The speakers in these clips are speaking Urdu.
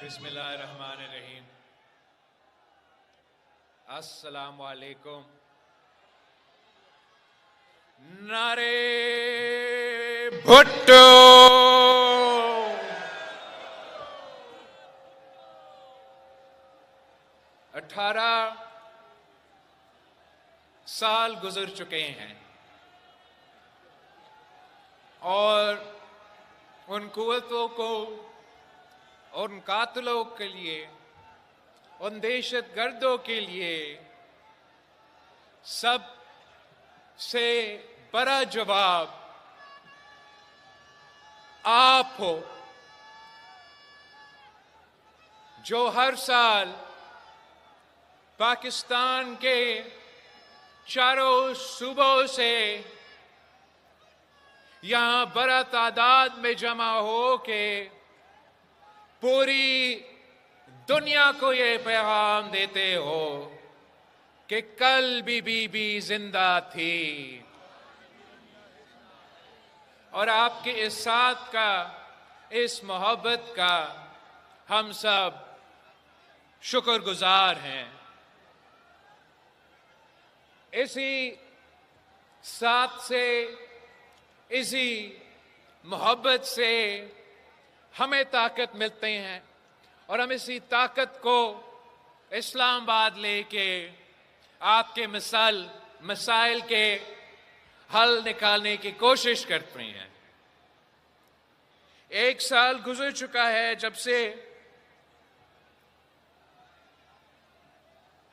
بسم اللہ الرحمن الرحیم۔ السلام علیکم۔ نعرے بھٹو، 18 سال گزر چکے ہیں اور ان قوتوں کو، ان قاتلوں کے لیے، ان دہشت گردوں کے لیے سب سے بڑا جواب آپ ہو، جو ہر سال پاکستان کے چاروں صوبوں سے یہاں بڑا تعداد میں جمع ہو کے پوری دنیا کو یہ پیغام دیتے ہو کہ کل بھی بی بی زندہ تھی، اور آپ کے اس ساتھ کا، اس محبت کا ہم سب شکر گزار ہیں۔ اسی ساتھ سے، اسی محبت سے ہمیں طاقت ملتے ہیں، اور ہم اسی طاقت کو اسلام آباد لے کے آپ کے مسائل کے حل نکالنے کی کوشش کرتے ہیں۔ 1 سال گزر چکا ہے جب سے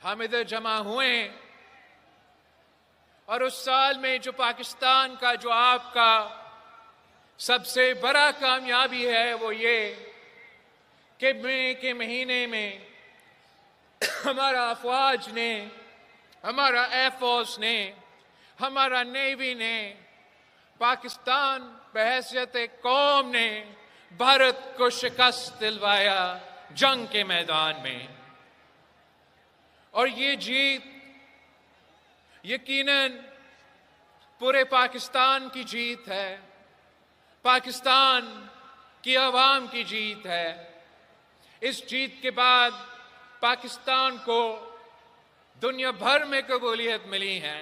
ہم ادھر جمع ہوئے، اور اس سال میں جو پاکستان کا، جو آپ کا سب سے بڑا کامیابی ہے وہ یہ کہ مئی کے مہینے میں ہمارا افواج نے، ہمارا ایئر فورس نے، ہمارا نیوی نے، پاکستان بحیثیت قوم نے بھارت کو شکست دلوایا جنگ کے میدان میں، اور یہ جیت یقیناً پورے پاکستان کی جیت ہے، پاکستان کی عوام کی جیت ہے۔ اس جیت کے بعد پاکستان کو دنیا بھر میں قبولیت ملی ہے،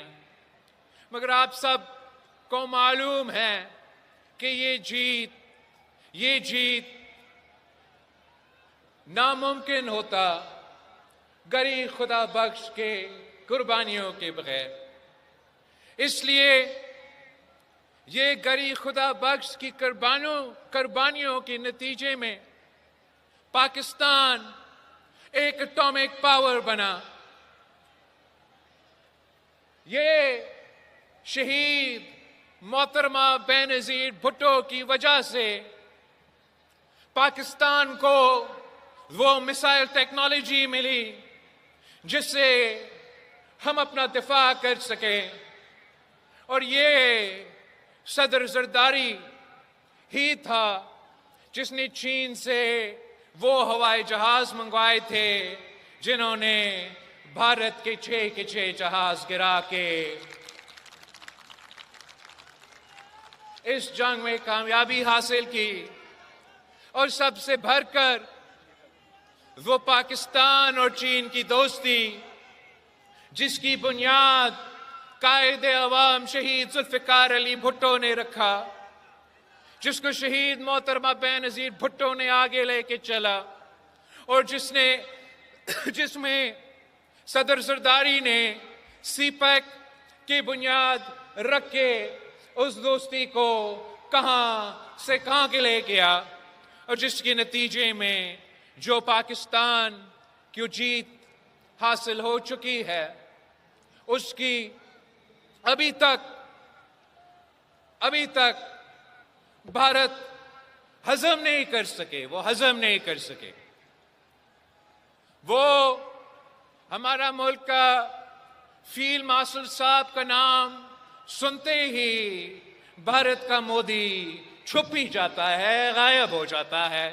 مگر آپ سب کو معلوم ہے کہ یہ جیت ناممکن ہوتا غریب خدا بخش کے قربانیوں کے بغیر۔ اس لیے یہ غریب خدا بخش کی قربانیوں کے نتیجے میں پاکستان ایک اٹامک پاور بنا۔ یہ شہید محترمہ بینظیر بھٹو کی وجہ سے پاکستان کو وہ میزائل ٹیکنالوجی ملی جس سے ہم اپنا دفاع کر سکیں، اور یہ صدر زرداری ہی تھا جس نے چین سے وہ ہوائی جہاز منگوائے تھے جنہوں نے بھارت کے 6 کے 6 جہاز گرا کے اس جنگ میں کامیابی حاصل کی۔ اور سب سے بڑھ کر وہ پاکستان اور چین کی دوستی جس کی بنیاد قائد عوام شہید ذوالفقار علی بھٹو نے رکھا، جس کو شہید محترمہ بینظیر بھٹو نے آگے لے کے چلا، اور جس میں صدر زرداری نے سی پیک کی بنیاد رکھ کے اس دوستی کو کہاں سے کہاں کے لے گیا، اور جس کے نتیجے میں جو پاکستان کی جیت حاصل ہو چکی ہے، اس کی ابھی تک بھارت ہضم نہیں کر سکے، وہ ہضم نہیں کر سکے۔ وہ ہمارا ملک کا فیلڈ مارشل صاحب کا نام سنتے ہی بھارت کا مودی چھپ ہی جاتا ہے، غائب ہو جاتا ہے۔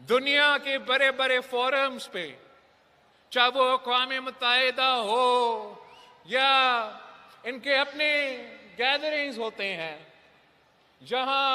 دنیا کے بڑے بڑے فورمز پہ، چاہے وہ اقوام متحدہ ہو یا ان کے اپنے گیدرنگز ہوتے ہیں، جہاں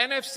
NFC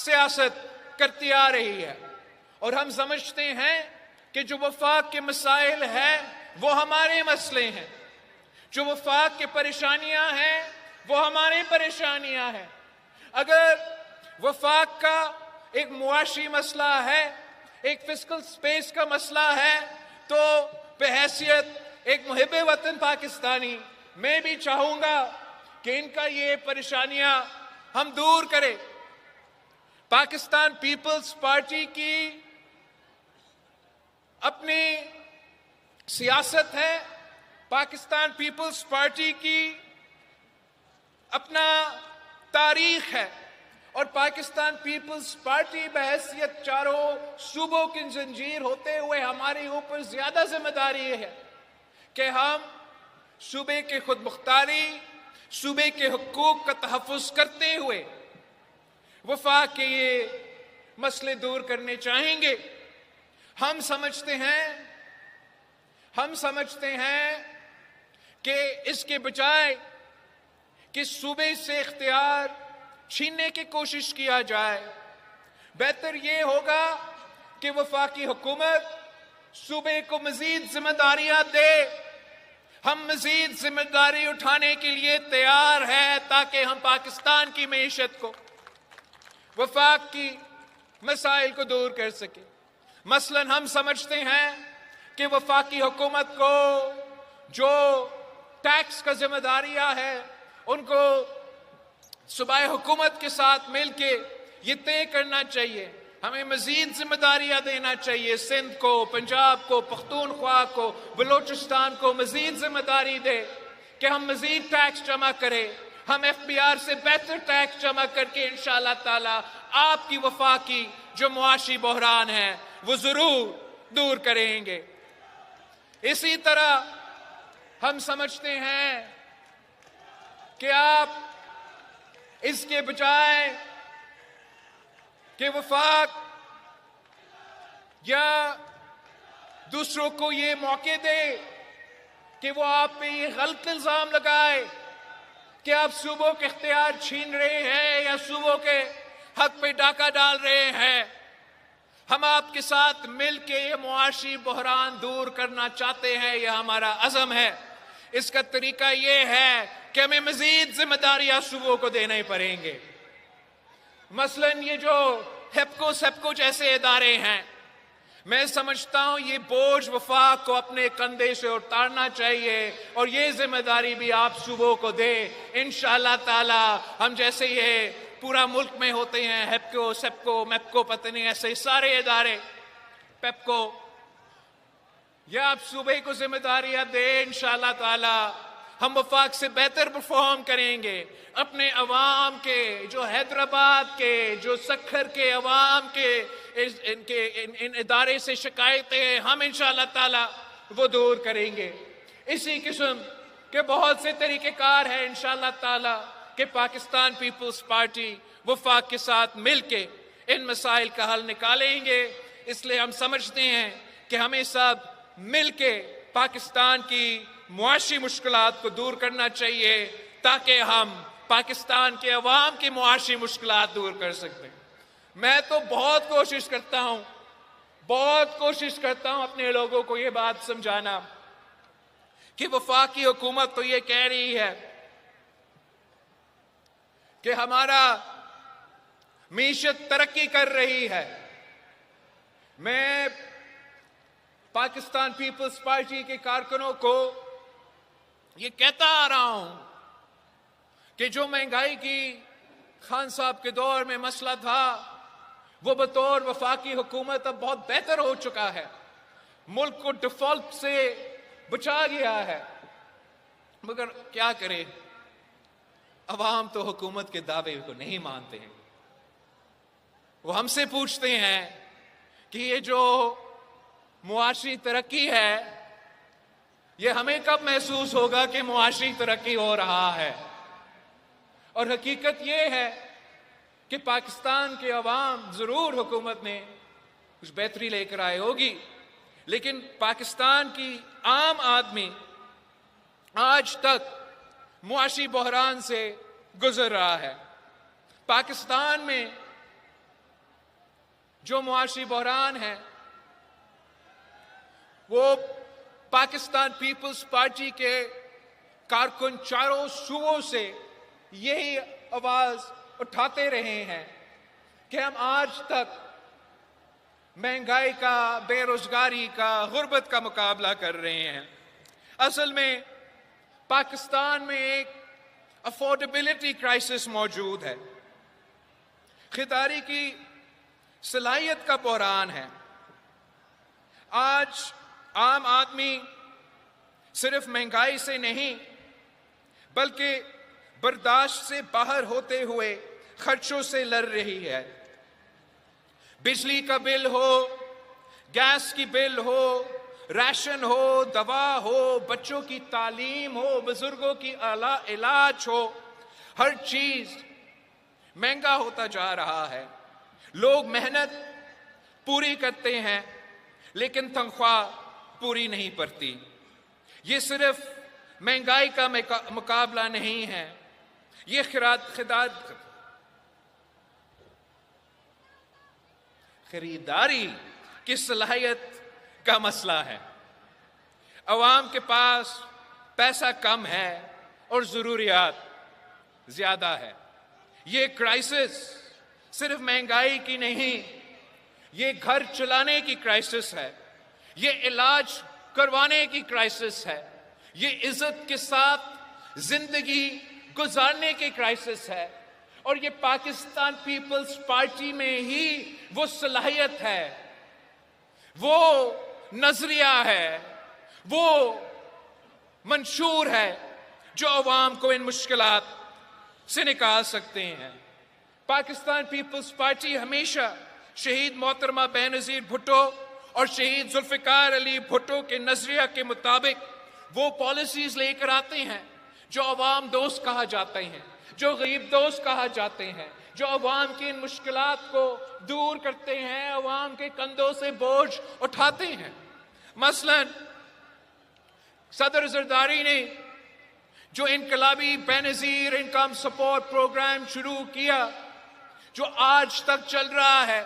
سیاست کرتی آ رہی ہے، اور ہم سمجھتے ہیں کہ جو وفاق کے مسائل ہیں وہ ہمارے مسئلے ہیں، جو وفاق کے پریشانیاں ہیں وہ ہماری پریشانیاں ہیں۔ اگر وفاق کا ایک معاشی مسئلہ ہے، ایک فسکل سپیس کا مسئلہ ہے، تو بحیثیت ایک محب وطن پاکستانی میں بھی چاہوں گا کہ ان کا یہ پریشانیاں ہم دور کریں۔ پاکستان پیپلز پارٹی کی اپنی سیاست ہے، پاکستان پیپلز پارٹی کی اپنا تاریخ ہے، اور پاکستان پیپلز پارٹی بحیثیت چاروں صوبوں کی زنجیر ہوتے ہوئے ہمارے اوپر زیادہ ذمہ داری ہے کہ ہم صوبے کے خود مختاری، صوبے کے حقوق کا تحفظ کرتے ہوئے وفاق کے یہ مسئلے دور کرنے چاہیں گے۔ ہم سمجھتے ہیں کہ اس کے بجائے کہ صوبے سے اختیار چھیننے کی کوشش کیا جائے، بہتر یہ ہوگا کہ وفاقی حکومت صوبے کو مزید ذمہ داریاں دے۔ ہم مزید ذمہ داری اٹھانے کے لیے تیار ہیں تاکہ ہم پاکستان کی معیشت کو، وفاق کی مسائل کو دور کر سکیں۔ مثلا ہم سمجھتے ہیں کہ وفاقی حکومت کو جو ٹیکس کا ذمہ داریاں ہے ان کو صوبائی حکومت کے ساتھ مل کے یہ طے کرنا چاہیے، ہمیں مزید ذمہ داریاں دینا چاہیے۔ سندھ کو، پنجاب کو، پختونخوا کو، بلوچستان کو مزید ذمہ داری دے کہ ہم مزید ٹیکس جمع کریں، ہم ایف بی آر سے بہتر ٹیکس جمع کر کے انشاءاللہ تعالی آپ کی وفاقی جو معاشی بحران ہے وہ ضرور دور کریں گے۔ اسی طرح ہم سمجھتے ہیں کہ آپ اس کے بجائے کہ وفاق یا دوسروں کو یہ موقع دے کہ وہ آپ پہ یہ غلط الزام لگائے کہ آپ صوبوں کے اختیار چھین رہے ہیں یا صوبوں کے حق پہ ڈاکہ ڈال رہے ہیں، ہم آپ کے ساتھ مل کے یہ معاشی بحران دور کرنا چاہتے ہیں، یہ ہمارا عزم ہے۔ اس کا طریقہ یہ ہے کہ ہمیں مزید ذمہ داریاں صوبوں کو دینے پڑیں گے۔ مثلا یہ جو ہیپکو سیپکو جیسے ادارے ہیں، میں سمجھتا ہوں یہ بوجھ وفاق کو اپنے کندھے سے اتارنا چاہیے، اور یہ ذمہ داری بھی آپ صوبوں کو دے۔ انشاءاللہ تعالی ہم جیسے یہ پورا ملک میں ہوتے ہیں، ہیپکو سیپکو میپکو پتہ نہیں ایسے سارے ادارے، پیپکو، یا آپ صوبے کو ذمہ داریاں دیں، انشاءاللہ تعالی ہم وفاق سے بہتر پرفارم کریں گے۔ اپنے عوام کے، جو حیدرآباد کے، جو سکھر کے عوام کے ان ادارے سے شکایتیں ہیں، ہم انشاءاللہ تعالی وہ دور کریں گے۔ اسی قسم کے بہت سے طریقہ کار ہیں انشاءاللہ تعالی کہ پاکستان پیپلز پارٹی وفاق کے ساتھ مل کے ان مسائل کا حل نکالیں گے۔ اس لیے ہم سمجھتے ہیں کہ ہمیں سب مل کے پاکستان کی معاشی مشکلات کو دور کرنا چاہیے تاکہ ہم پاکستان کے عوام کی معاشی مشکلات دور کر سکتے ہیں۔ میں تو بہت کوشش کرتا ہوں اپنے لوگوں کو یہ بات سمجھانا کہ وفاقی حکومت تو یہ کہہ رہی ہے کہ ہمارا معیشت ترقی کر رہی ہے۔ میں پاکستان پیپلز پارٹی کے کارکنوں کو یہ کہتا آ رہا ہوں کہ جو مہنگائی کی خان صاحب کے دور میں مسئلہ تھا وہ بطور وفاقی حکومت اب بہت بہتر ہو چکا ہے، ملک کو ڈیفالٹ سے بچا گیا ہے۔ مگر کیا کرے، عوام تو حکومت کے دعوے کو نہیں مانتے ہیں۔ وہ ہم سے پوچھتے ہیں کہ یہ جو معاشی ترقی ہے یہ ہمیں کب محسوس ہوگا کہ معاشی ترقی ہو رہا ہے؟ اور حقیقت یہ ہے کہ پاکستان کے عوام ضرور حکومت میں کچھ بہتری لے کر آئے ہوگی، لیکن پاکستان کی عام آدمی آج تک معاشی بحران سے گزر رہا ہے۔ پاکستان میں جو معاشی بحران ہے وہ پاکستان پیپلز پارٹی کے کارکن چاروں صوبوں سے یہی آواز اٹھاتے رہے ہیں کہ ہم آج تک مہنگائی کا، بے روزگاری کا، غربت کا مقابلہ کر رہے ہیں۔ اصل میں پاکستان میں ایک افورڈیبلٹی کرائسس موجود ہے، خریداری کی صلاحیت کا بحران ہے۔ آج عام آدمی صرف مہنگائی سے نہیں بلکہ برداشت سے باہر ہوتے ہوئے خرچوں سے لڑ رہی ہے۔ بجلی کا بل ہو، گیس کی بل ہو، راشن ہو، دوا ہو، بچوں کی تعلیم ہو، بزرگوں کی علاج ہو، ہر چیز مہنگا ہوتا جا رہا ہے۔ لوگ محنت پوری کرتے ہیں لیکن تنخواہ پوری نہیں پڑتی۔ یہ صرف مہنگائی کا مقابلہ نہیں ہے، یہ خریداری کی صلاحیت کا مسئلہ ہے۔ عوام کے پاس پیسہ کم ہے اور ضروریات زیادہ ہے۔ یہ کرائسس صرف مہنگائی کی نہیں، یہ گھر چلانے کی کرائسس ہے، یہ علاج کروانے کی کرائسس ہے، یہ عزت کے ساتھ زندگی گزارنے کی کرائسس ہے، اور یہ پاکستان پیپلز پارٹی میں ہی وہ صلاحیت ہے، وہ نظریہ ہے، وہ منشور ہے جو عوام کو ان مشکلات سے نکال سکتے ہیں۔ پاکستان پیپلز پارٹی ہمیشہ شہید محترمہ بینظیر بھٹو اور شہید ذوالفقار علی بھٹو کے نظریہ کے مطابق وہ پالیسیز لے کر آتے ہیں جو عوام دوست کہا جاتے ہیں، جو غریب دوست کہا جاتے ہیں، جو عوام کی ان مشکلات کو دور کرتے ہیں، عوام کے کندھوں سے بوجھ اٹھاتے ہیں۔ مثلا صدر زرداری نے جو انقلابی بینظیر انکم سپورٹ پروگرام شروع کیا، جو آج تک چل رہا ہے،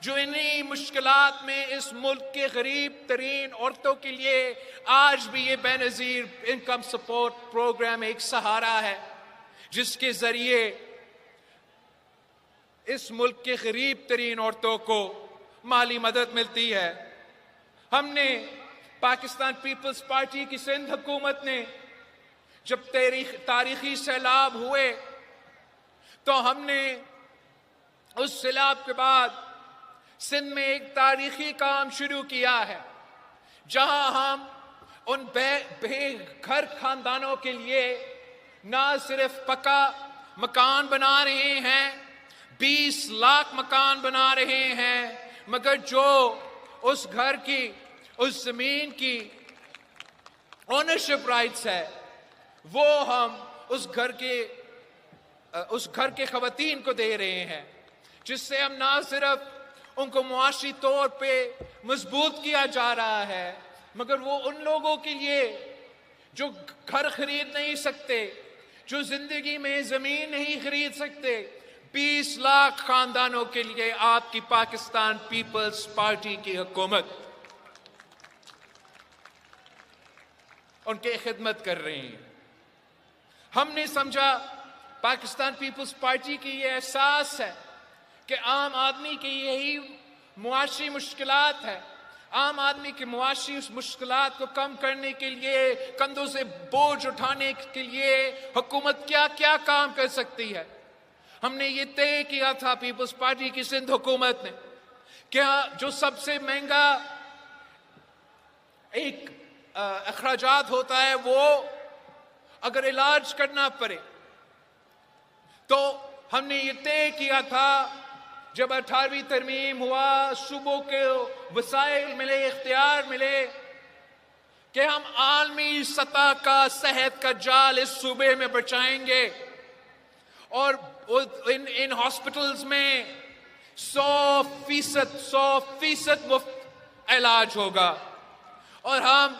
جو انہی مشکلات میں اس ملک کے غریب ترین عورتوں کے لیے آج بھی یہ بینظیر انکم سپورٹ پروگرام ایک سہارا ہے، جس کے ذریعے اس ملک کے غریب ترین عورتوں کو مالی مدد ملتی ہے۔ ہم نے پاکستان پیپلز پارٹی کی سندھ حکومت نے جب تاریخی سیلاب ہوئے تو ہم نے اس سیلاب کے بعد سندھ میں ایک تاریخی کام شروع کیا ہے، جہاں ہم ان بے گھر خاندانوں کے لیے نہ صرف پکا مکان بنا رہے ہیں، 20 لاکھ مکان بنا رہے ہیں، مگر جو اس گھر کی، اس زمین کی اونرشپ رائٹس ہے وہ ہم اس گھر کے خواتین کو دے رہے ہیں، جس سے ہم نہ صرف ان کو معاشی طور پہ مضبوط کیا جا رہا ہے، مگر وہ ان لوگوں کے لیے جو گھر خرید نہیں سکتے، جو زندگی میں زمین نہیں خرید سکتے، 20 لاکھ خاندانوں کے لیے آپ کی پاکستان پیپلز پارٹی کی حکومت ان کی خدمت کر رہی ہے۔ ہم نے سمجھا پاکستان پیپلز پارٹی کی یہ احساس ہے کہ عام آدمی کی یہی معاشی مشکلات ہے، عام آدمی کی معاشی مشکلات کو کم کرنے کے لیے، کندھوں سے بوجھ اٹھانے کے لیے حکومت کیا کیا کام کر سکتی ہے۔ ہم نے یہ طے کیا تھا پیپلز پارٹی کی سندھ حکومت نے کہ جو سب سے مہنگا ایک اخراجات ہوتا ہے، وہ اگر علاج کرنا پڑے تو ہم نے یہ طے کیا تھا جب 18ویں ترمیم ہوا، صوبوں کے وسائل ملے، اختیار ملے کہ ہم عالمی سطح کا صحت کا جال اس صوبے میں بچائیں گے اور ان ہاسپٹلز میں 100% مفت علاج ہوگا۔ اور ہم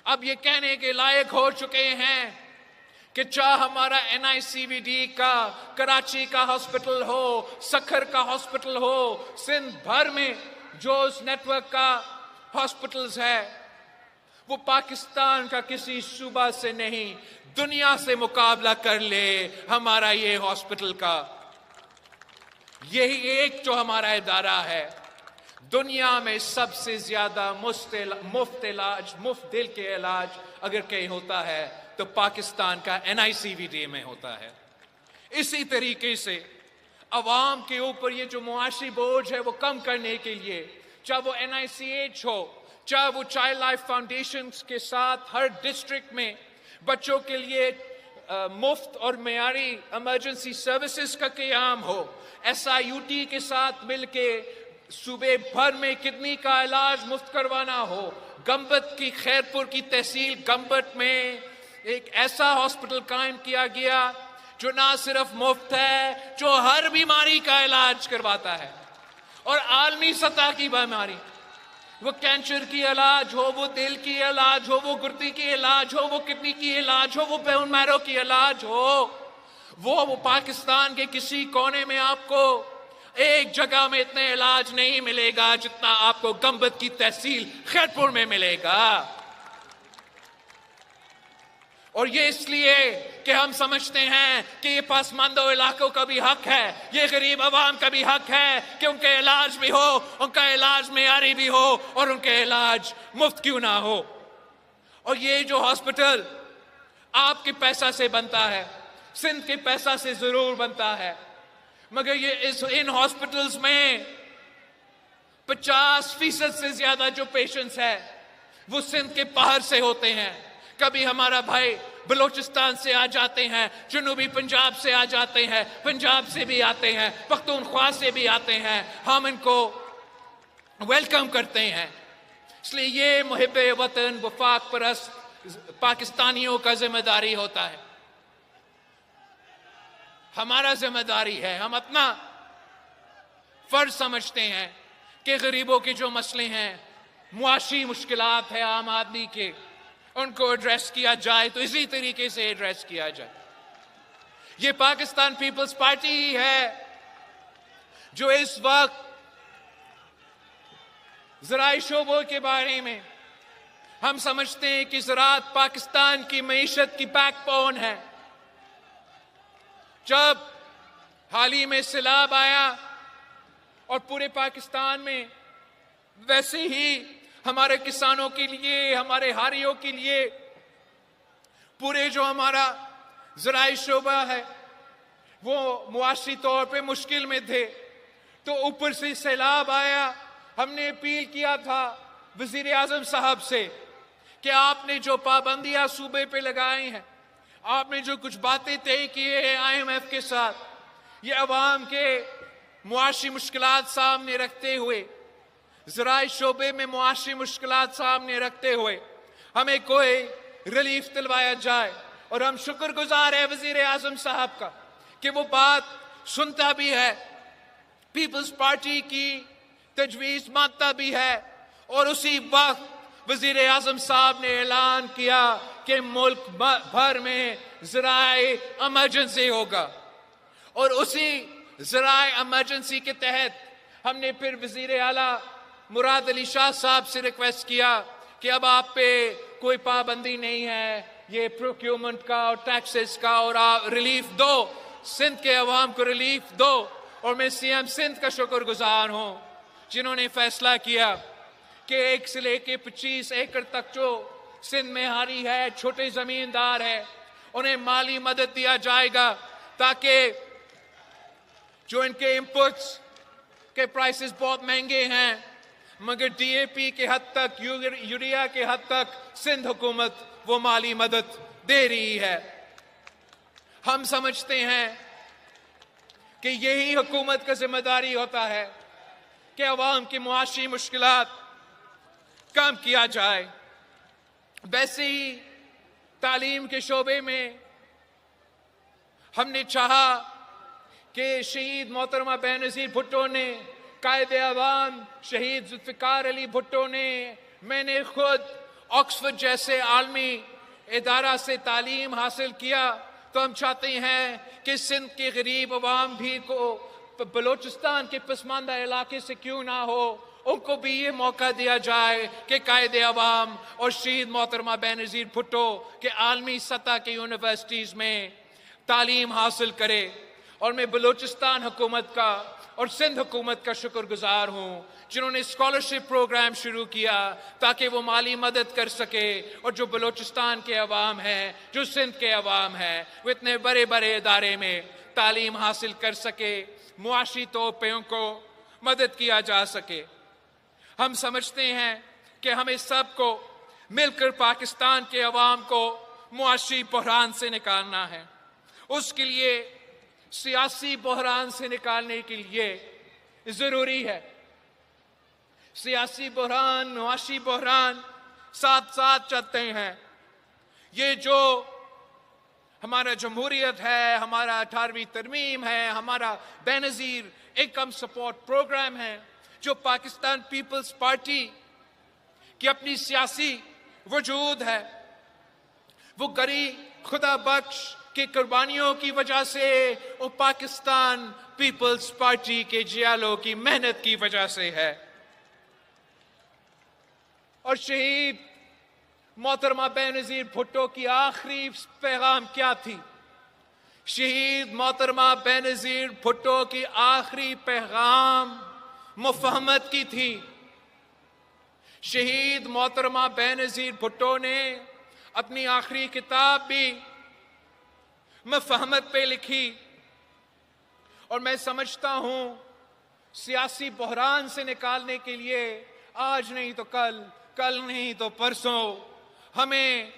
اب یہ کہنے کے لائق ہو چکے ہیں کہ چاہے ہمارا NICVD کا کراچی کا ہاسپٹل ہو، سکھر کا ہاسپٹل ہو، سندھ بھر میں جو اس نیٹ ورک کا ہاسپٹلز ہے وہ پاکستان کا کسی صوبہ سے نہیں، دنیا سے مقابلہ کر لے ہمارا یہ ہاسپٹل کا. یہی ایک جو ہمارا ادارہ ہے دنیا میں سب سے زیادہ مفت علاج، مفت دل کے علاج اگر کہیں ہوتا ہے تو پاکستان کا NICVD میں ہوتا ہے. اسی طریقے سے عوام کے اوپر یہ جو معاشی بوجھ ہے وہ کم کرنے کے لیے، چاہے وہ NICH ہو، چاہے وہ چائلڈ لائف فاؤنڈیشن کے ساتھ ہر ڈسٹرکٹ میں بچوں کے لیے مفت اور معیاری ایمرجنسی سروسز کا قیام ہو، SIUT کے ساتھ مل کے صوبے بھر میں کڈنی کا علاج مفت کروانا ہو. گمبت کی خیرپور کی تحصیل گمبت میں ایک ایسا ہاسپٹل قائم کیا گیا جو نہ صرف مفت ہے، جو ہر بیماری کا علاج کرواتا ہے، اور عالمی سطح کی بیماری، وہ کینسر کی علاج ہو، وہ دل کی علاج ہو، وہ گردے کی علاج ہو، وہ کڈنی کی علاج ہو، وہ بون میرو کی علاج ہو، وہ پاکستان کے کسی کونے میں آپ کو ایک جگہ میں اتنے علاج نہیں ملے گا جتنا آپ کو گمبت کی تحصیل خیرپور میں ملے گا. اور یہ اس لیے کہ ہم سمجھتے ہیں کہ یہ پسماندہ علاقوں کا بھی حق ہے، یہ غریب عوام کا بھی حق ہے کہ ان کے علاج بھی ہو، ان کا علاج معیاری بھی ہو، اور ان کے علاج مفت کیوں نہ ہو. اور یہ جو ہاسپٹل آپ کے پیسہ سے بنتا ہے، سندھ کے پیسہ سے ضرور بنتا ہے، مگر یہ ان ہاسپٹلز میں 50% سے زیادہ جو پیشنٹس ہیں وہ سندھ کے باہر سے ہوتے ہیں. کبھی ہمارا بھائی بلوچستان سے آ جاتے ہیں، جنوبی پنجاب سے آ جاتے ہیں، پنجاب سے بھی آتے ہیں، پختونخوا سے بھی آتے ہیں. ہم ان کو ویلکم کرتے ہیں. اس لیے یہ محب وطن وفاق پرست پاکستانیوں کا ذمہ داری ہوتا ہے، ہمارا ذمہ داری ہے. ہم اپنا فرض سمجھتے ہیں کہ غریبوں کے جو مسئلے ہیں، معاشی مشکلات ہیں عام آدمی کے، ان کو ایڈریس کیا جائے تو اسی طریقے سے ایڈریس کیا جائے. یہ پاکستان پیپلز پارٹی ہی ہے جو اس وقت زرعی شعبوں کے بارے میں ہم سمجھتے ہیں کہ زراعت پاکستان کی معیشت کی بیک بون ہے. جب حال ہی میں سیلاب آیا اور پورے پاکستان میں، ویسے ہی ہمارے کسانوں کے لیے، ہمارے ہاریوں کے لیے، پورے جو ہمارا زرعی شعبہ ہے وہ معاشی طور پہ مشکل میں تھے. تو اوپر سے سیلاب آیا. ہم نے اپیل کیا تھا وزیر اعظم صاحب سے کہ آپ نے جو پابندیاں صوبے پہ لگائی ہیں، آپ نے جو کچھ باتیں طے کیے ہیں IMF کے ساتھ، یہ عوام کے معاشی مشکلات سامنے رکھتے ہوئے، زراعی شعبے میں معاشی مشکلات سامنے رکھتے ہوئے ہمیں کوئی ریلیف دلوایا جائے. اور ہم شکر گزار ہیں وزیر اعظم صاحب کا کہ وہ بات سنتا بھی ہے، پیپلز پارٹی کی تجویز مانتا بھی ہے. اور اسی وقت وزیر اعظم صاحب نے اعلان کیا کہ ملک بھر میں زرعی ایمرجنسی ہوگا. اور اسی زرعی ایمرجنسی کے تحت ہم نے پھر وزیر اعلیٰ مراد علی شاہ صاحب سے ریکویسٹ کیا کہ اب آپ پہ کوئی پابندی نہیں ہے، یہ پروکیورمنٹ کا اور ٹیکسز کا، اور آپ ریلیف دو، سندھ کے عوام کو ریلیف دو. اور میں CM سندھ کا شکر گزار ہوں جنہوں نے فیصلہ کیا کہ 1 سے لے کے 25 ایکڑ تک جو سندھ میں ہاری ہے، چھوٹے زمیندار ہیں، انہیں مالی مدد دیا جائے گا تاکہ جو ان کے انپٹس کے پرائسز بہت مہنگے ہیں، مگر DAP کے حد تک، یوریا کے حد تک سندھ حکومت وہ مالی مدد دے رہی ہے. ہم سمجھتے ہیں کہ یہی حکومت کا ذمہ داری ہوتا ہے کہ عوام کی معاشی مشکلات کم کیا جائے. ویسے ہی تعلیم کے شعبے میں ہم نے چاہا کہ شہید محترمہ بینظیر بھٹو نے، قائد اعوان شہید ذوالفقار علی بھٹو نے، میں نے خود آکسفورڈ جیسے عالمی ادارہ سے تعلیم حاصل کیا تو ہم چاہتے ہیں کہ سندھ کے غریب عوام بھی کو بلوچستان کے پسماندہ علاقے سے کیوں نہ ہو، ان کو بھی یہ موقع دیا جائے کہ قائد عوام اور شہید محترمہ بینظیر بھٹو کے عالمی سطح کے یونیورسٹیز میں تعلیم حاصل کرے۔ اور میں بلوچستان حکومت کا اور سندھ حکومت کا شکر گزار ہوں جنہوں نے اسکالرشپ پروگرام شروع کیا تاکہ وہ مالی مدد کر سکے، اور جو بلوچستان کے عوام ہیں، جو سندھ کے عوام ہیں، وہ اتنے بڑے بڑے ادارے میں تعلیم حاصل کر سکے، معاشی طور پہ ان کو مدد کیا جا سکے۔ ہم سمجھتے ہیں کہ ہمیں سب کو مل کر پاکستان کے عوام کو معاشی بحران سے نکالنا ہے۔ اس کے لیے سیاسی بحران سے نکالنے کے لیے ضروری ہے، سیاسی بحران، معاشی بحران ساتھ ساتھ چلتے ہیں۔ یہ جو ہمارا جمہوریت ہے، ہمارا 18ویں ترمیم ہے، ہمارا بینظیر انکم سپورٹ پروگرام ہے، جو پاکستان پیپلز پارٹی کی اپنی سیاسی وجود ہے، وہ غریب خدا بخش کی قربانیوں کی وجہ سے اور پاکستان پیپلز پارٹی کے جیالوں کی محنت کی وجہ سے ہے۔ اور شہید محترمہ بینظیر بھٹو کی آخری پیغام کیا تھی؟ شہید محترمہ بینظیر بھٹو کی آخری پیغام مفاہمت کی تھی۔ شہید محترمہ بینظیر بھٹو نے اپنی آخری کتاب بھی مفاہمت پہ لکھی، اور میں سمجھتا ہوں سیاسی بحران سے نکالنے کے لیے آج نہیں تو کل، کل نہیں تو پرسوں ہمیں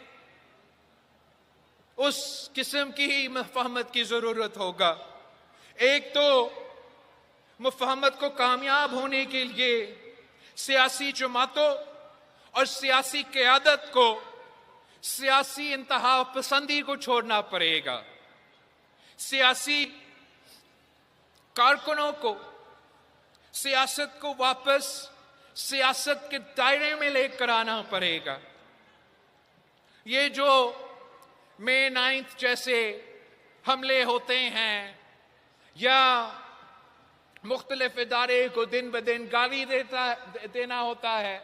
اس قسم کی ہی مفاہمت کی ضرورت ہوگا۔ ایک تو مفاہمت کو کامیاب ہونے کے لیے سیاسی جماعتوں اور سیاسی قیادت کو سیاسی انتہا پسندی کو چھوڑنا پڑے گا، سیاسی کارکنوں کو سیاست کو واپس سیاست کے دائرے میں لے کر آنا پڑے گا۔ یہ جو مئی 9 جیسے حملے ہوتے ہیں یا مختلف ادارے کو دن بدن گالی دینا ہوتا ہے،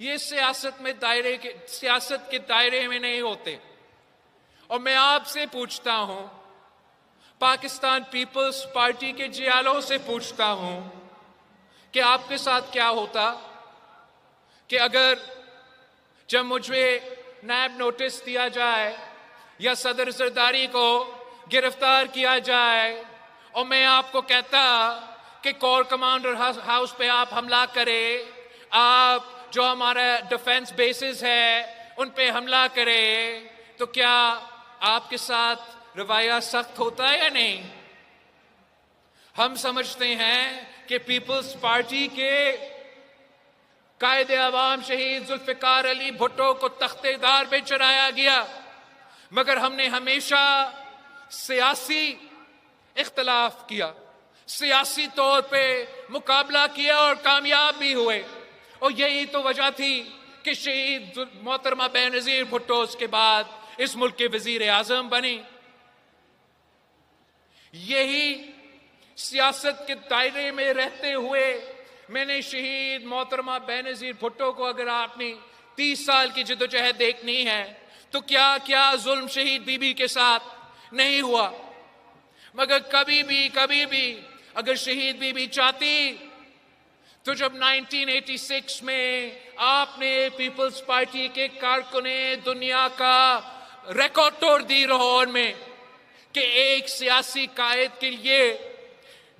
یہ سیاست کے دائرے میں نہیں ہوتے۔ اور میں آپ سے پوچھتا ہوں، پاکستان پیپلز پارٹی کے جیالوں سے پوچھتا ہوں کہ آپ کے ساتھ کیا ہوتا کہ اگر جب مجھے نیب نوٹس دیا جائے یا صدر زرداری کو گرفتار کیا جائے اور میں آپ کو کہتا کہ کور کمانڈر ہاؤس پہ آپ حملہ کرے، آپ جو ہمارا ڈیفنس بیسز ہے ان پہ حملہ کرے، تو کیا آپ کے ساتھ رویہ سخت ہوتا ہے یا نہیں؟ ہم سمجھتے ہیں کہ پیپلز پارٹی کے قائد عوام شہید ذوالفقار علی بھٹو کو تخت دار پہ چڑھایا گیا، مگر ہم نے ہمیشہ سیاسی اختلاف کیا، سیاسی طور پہ مقابلہ کیا اور کامیاب بھی ہوئے۔ اور یہی تو وجہ تھی کہ شہید محترمہ بینظیر بھٹو اس کے بعد اس ملک کے وزیر اعظم بنی۔ یہی سیاست کے دائرے میں رہتے ہوئے میں نے شہید محترمہ بینظیر بھٹو کو، اگر آپ نے 30 سال کی جدوجہد دیکھنی ہے تو کیا کیا ظلم شہید بی بی کے ساتھ نہیں ہوا، مگر کبھی بھی اگر شہید بی بی چاہتی تو جب 1986 میں آپ نے پیپلز پارٹی کے کارکنوں نے دنیا کا ریکارڈ توڑ دی لاہور میں کہ ایک سیاسی قائد کے لیے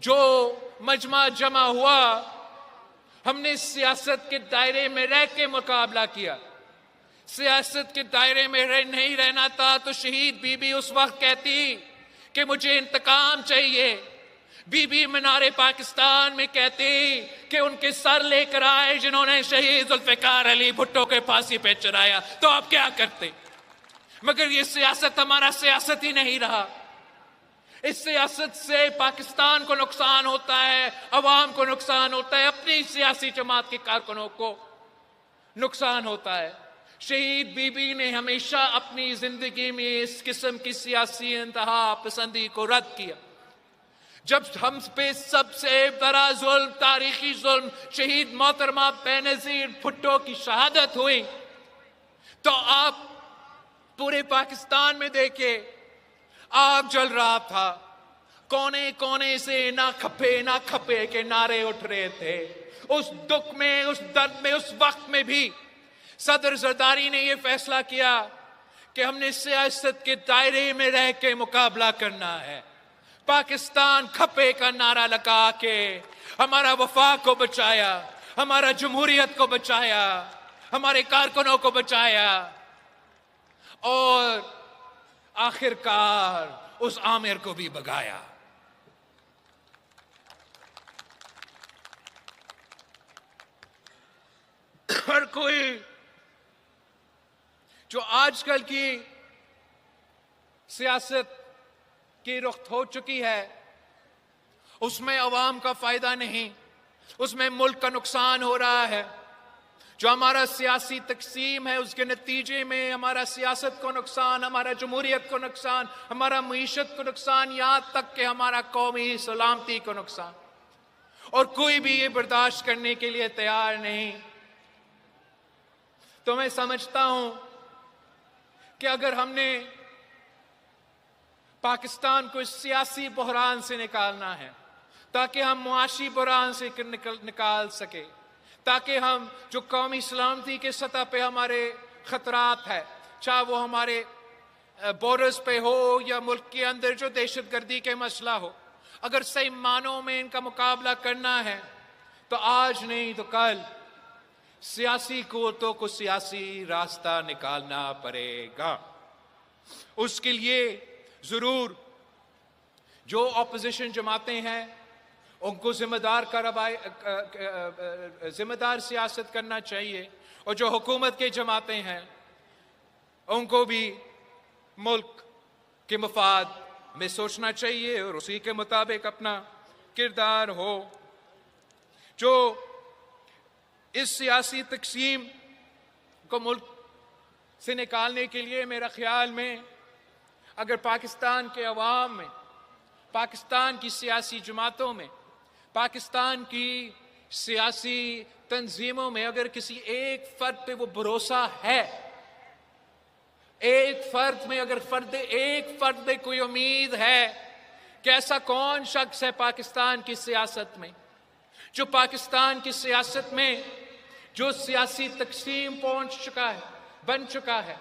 جو مجمع جمع ہوا، ہم نے سیاست کے دائرے میں رہ کے مقابلہ کیا۔ سیاست کے دائرے میں نہیں رہنا تھا تو شہید بی بی اس وقت کہتی کہ مجھے انتقام چاہیے، بی بی مینار پاکستان میں کہتی کہ ان کے سر لے کر آئے جنہوں نے شہید ذوالفقار علی بھٹو کے پھانسی پہ چڑھایا، تو آپ کیا کرتے؟ مگر یہ سیاست ہمارا سیاست ہی نہیں رہا۔ اس سیاست سے پاکستان کو نقصان ہوتا ہے، عوام کو نقصان ہوتا ہے، اپنی سیاسی جماعت کے کارکنوں کو نقصان ہوتا ہے۔ شہید بی بی نے ہمیشہ اپنی زندگی میں اس قسم کی سیاسی انتہا پسندی کو رد کیا. جب ہم پہ سب سے بڑا ظلم، تاریخی ظلم، شہید محترمہ بے نظیر بھٹو کی شہادت ہوئی، تو آپ پورے پاکستان میں دیکھے آگ جل رہا تھا. کونے کونے سے نہ کھپے کے نعرے اٹھ رہے تھے. اس دکھ میں، اس درد میں، اس وقت میں بھی صدر زرداری نے یہ فیصلہ کیا کہ ہم نے سیاست کے دائرے میں رہ کے مقابلہ کرنا ہے. پاکستان کھپے کا نعرہ لگا کے ہمارا وفاق کو بچایا، ہمارا جمہوریت کو بچایا، ہمارے کارکنوں کو بچایا، اور آخر کار اس عامر کو بھی بھگایا. ہر کوئی جو آج کل کی سیاست کی رخ ہو چکی ہے، اس میں عوام کا فائدہ نہیں، اس میں ملک کا نقصان ہو رہا ہے. جو ہمارا سیاسی تقسیم ہے، اس کے نتیجے میں ہمارا سیاست کو نقصان، ہمارا جمہوریت کو نقصان، ہمارا معیشت کو نقصان، یہاں تک کہ ہمارا قومی سلامتی کو نقصان. اور کوئی بھی یہ برداشت کرنے کے لیے تیار نہیں. تو میں سمجھتا ہوں کہ اگر ہم نے پاکستان کو اس سیاسی بحران سے نکالنا ہے، تاکہ ہم معاشی بحران سے نکال سکے، تاکہ ہم جو قومی سلامتی کے سطح پہ ہمارے خطرات ہے، چاہے وہ ہمارے بارڈرز پہ ہو یا ملک کے اندر جو دہشت گردی کے مسئلہ ہو، اگر صحیح معنوں میں ان کا مقابلہ کرنا ہے تو آج نہیں تو کل سیاسی قوتوں کو سیاسی راستہ نکالنا پڑے گا. اس کے لیے ضرور جو اپوزیشن جماعتیں ہیں ان کو ذمہ دار سیاست کرنا چاہیے، اور جو حکومت کے جماعتیں ہیں ان کو بھی ملک کے مفاد میں سوچنا چاہیے اور اسی کے مطابق اپنا کردار ہو. جو اس سیاسی تقسیم کو ملک سے نکالنے کے لیے میرا خیال میں اگر پاکستان کے عوام میں، پاکستان کی سیاسی جماعتوں میں، پاکستان کی سیاسی تنظیموں میں اگر کسی ایک فرد پہ وہ بھروسہ ہے، ایک فرد میں اگر ایک فرد پہ کوئی امید ہے کہ ایسا کون شخص ہے پاکستان کی سیاست میں جو پاکستان کی سیاست میں جو سیاسی تقسیم بن چکا ہے،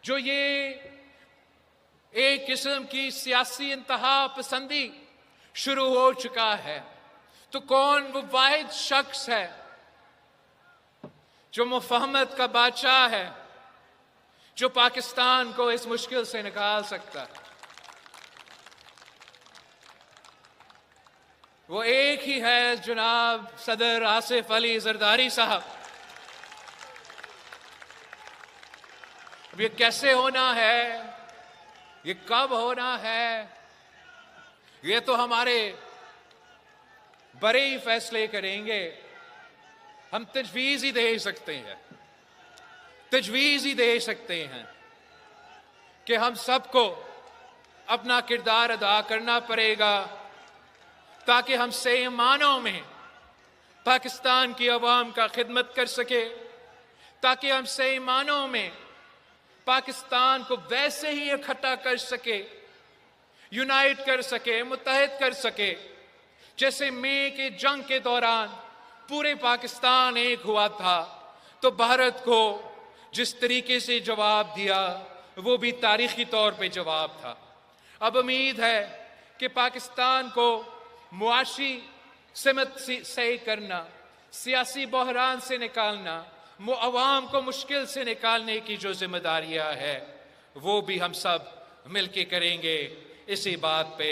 جو یہ ایک قسم کی سیاسی انتہا پسندی شروع ہو چکا ہے، تو کون وہ واحد شخص ہے جو مفاہمت کا بادشاہ ہے، جو پاکستان کو اس مشکل سے نکال سکتا ہے؟ وہ ایک ہی ہے، جناب صدر آصف علی زرداری صاحب. اب یہ کیسے ہونا ہے، یہ کب ہونا ہے، یہ تو ہمارے بڑے ہی فیصلے کریں گے. ہم تجویز ہی دے سکتے ہیں کہ ہم سب کو اپنا کردار ادا کرنا پڑے گا تاکہ ہم صحیح معنوں میں پاکستان کی عوام کا خدمت کر سکے، تاکہ ہم صحیح معنوں میں پاکستان کو ویسے ہی اکٹھا کر سکے، یونائٹ کر سکے، متحد کر سکے، جیسے مئی کے جنگ کے دوران پورے پاکستان ایک ہوا تھا. تو بھارت کو جس طریقے سے جواب دیا وہ بھی تاریخی طور پہ جواب تھا. اب امید ہے کہ پاکستان کو معاشی سمت صحیح کرنا، سیاسی بحران سے نکالنا، عوام کو مشکل سے نکالنے کی جو ذمہ داریاں ہے وہ بھی ہم سب مل کے کریں گے. اسی بات پہ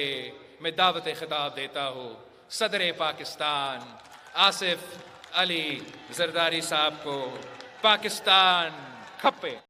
میں دعوت خطاب دیتا ہوں صدر پاکستان آصف علی زرداری صاحب کو. پاکستان کھپے.